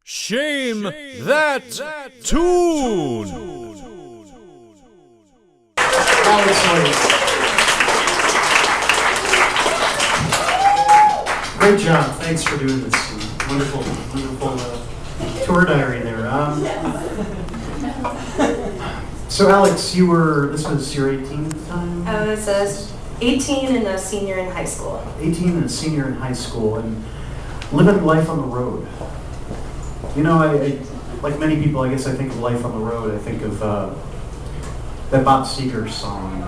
Shame that tune! Great job. Thanks for doing this. Wonderful tour diary there. So Alex, this was your 18th time? I was 18 and a senior in high school. 18 and a senior in high school, and living life on the road. You know, I like many people, I guess I think of life on the road. I think of that Bob Seger song,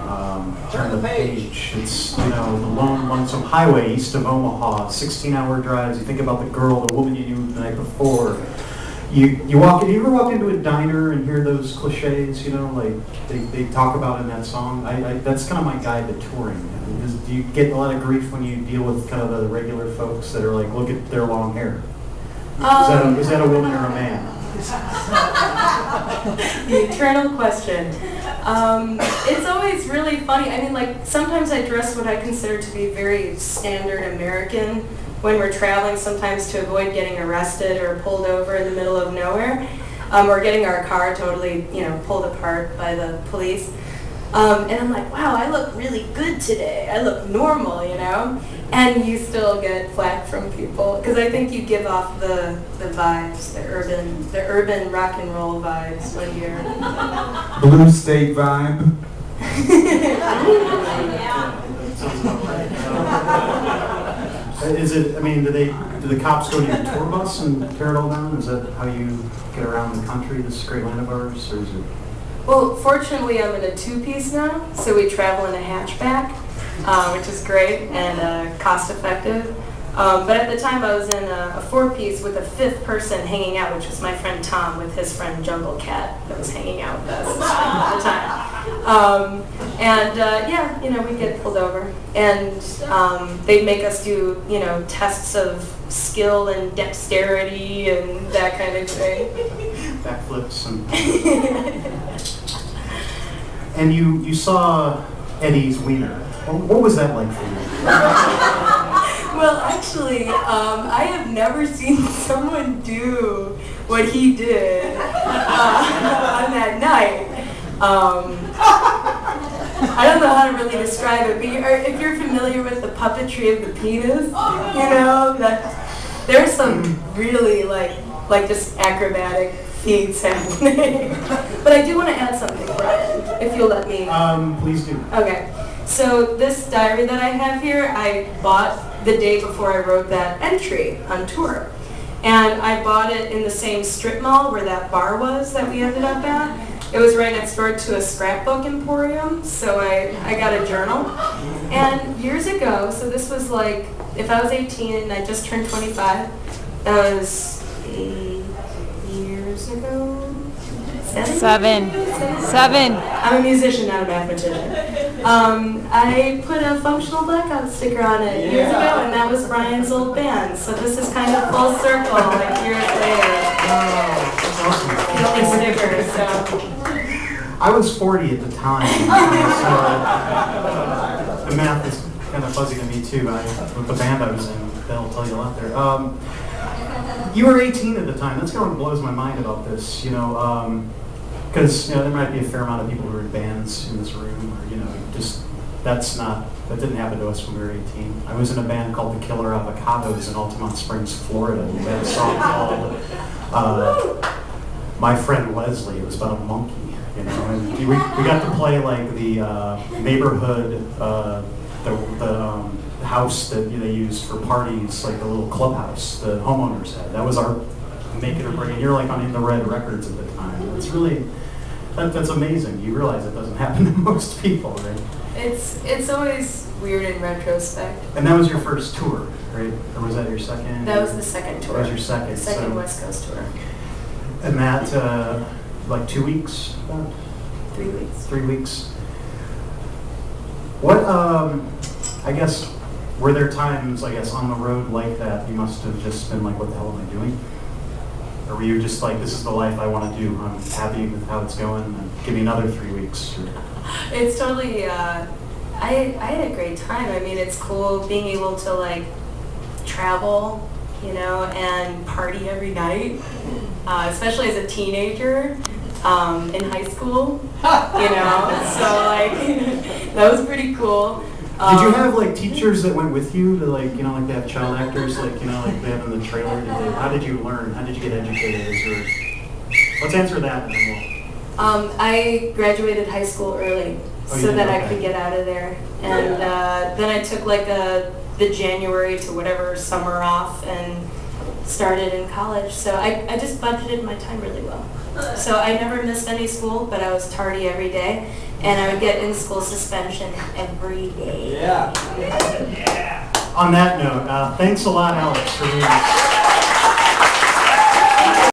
Turn the Page. It's, you know, the lone lonesome highway east of Omaha, 16-hour drives. You think about the girl, the woman you knew the night before. You ever walk into a diner and hear those cliches, you know, like they talk about in that song? That's kind of my guide to touring. Do you get a lot of grief when you deal with kind of the regular folks that are like, look at their long hair? Is that a woman or a man? The eternal question. It's always really funny. I mean, like, sometimes I dress what I consider to be very standard American when we're traveling, sometimes to avoid getting arrested or pulled over in the middle of nowhere, or getting our car totally, pulled apart by the police. And I'm like, wow, I look really good today. I look normal, And you still get flack from people because I think you give off the vibes, the urban rock and roll vibes when you're Blue State vibe. Is it? I mean, do the cops go to your tour bus and tear it all down? Is that how you get around the country, this great land of ours, or is it? Well, fortunately, I'm in a two-piece now, so we travel in a hatchback, which is great and cost-effective. But at the time, I was in a four-piece with a fifth person hanging out, which was my friend Tom with his friend Jungle Cat that was hanging out with us at the time. We'd get pulled over, and they'd make us do, tests of skill and dexterity and that kind of thing. Backflips and you saw Eddie's wiener. What was that like for you? Well, actually, I have never seen someone do what he did on that night. I don't know how to really describe it, but if you're familiar with the puppetry of the penis, that there's some really like just acrobatic feats happening. But I do want to add something, Brian, if you'll let me. Please do. Okay. So this diary that I have here, I bought the day before I wrote that entry on tour. And I bought it in the same strip mall where that bar was that we ended up at. It was right next door to a scrapbook emporium, so I got a journal. And years ago, so this was like, if I was 18 and I just turned 25, that was 8 years ago? Seven. I'm a musician, not a mathematician. I put a functional blackout sticker on it years ago, and that was Brian's old band. So this is kind of full circle, like years later. That's awesome. The only sticker, so. I was 40 at the time, so the math is kind of fuzzy to me too. With the band I was in, that'll tell you a lot there. You were 18 at the time. That's kind of what blows my mind about this, because there might be a fair amount of people who are in bands in this room, or that didn't happen to us when we were 18. I was in a band called the Killer Avocados in Altamont Springs, Florida. We had a song called My Friend Leslie. It was about a monkey, and we got to play like the neighborhood, the house that they used for parties, like the little clubhouse the homeowners had. That was our make it or break it. You're like on In the Red Records at the time. It's really, that's amazing. You realize it doesn't happen to most people, right? It's always weird in retrospect. And that was your first tour, right? Or was that your second? That was the second tour. That was your second. The second West Coast tour. And that, like 2 weeks? About? 3 weeks. 3 weeks. What, I guess, were there times, on the road like that, you must have just been like, what the hell am I doing? Or were you just like, this is the life I want to do, I'm happy with how it's going, and give me another 3 weeks? It's totally, I had a great time. I mean, it's cool being able to travel, and party every night. especially as a teenager in high school. You know, so like that was pretty cool. Did you have like teachers that went with you to like, you know, like they have child actors, like, you know, like they have in the trailer? How did you learn? How did you get educated? Let's answer that and then I graduated high school early Oh, you so did? that I Okay. could get out of there. And then I took like the January to whatever summer off and started in college. So I just budgeted my time really well. So I never missed any school, but I was tardy every day. And I would get in-school suspension every day. On that note, thanks a lot, Alex, for being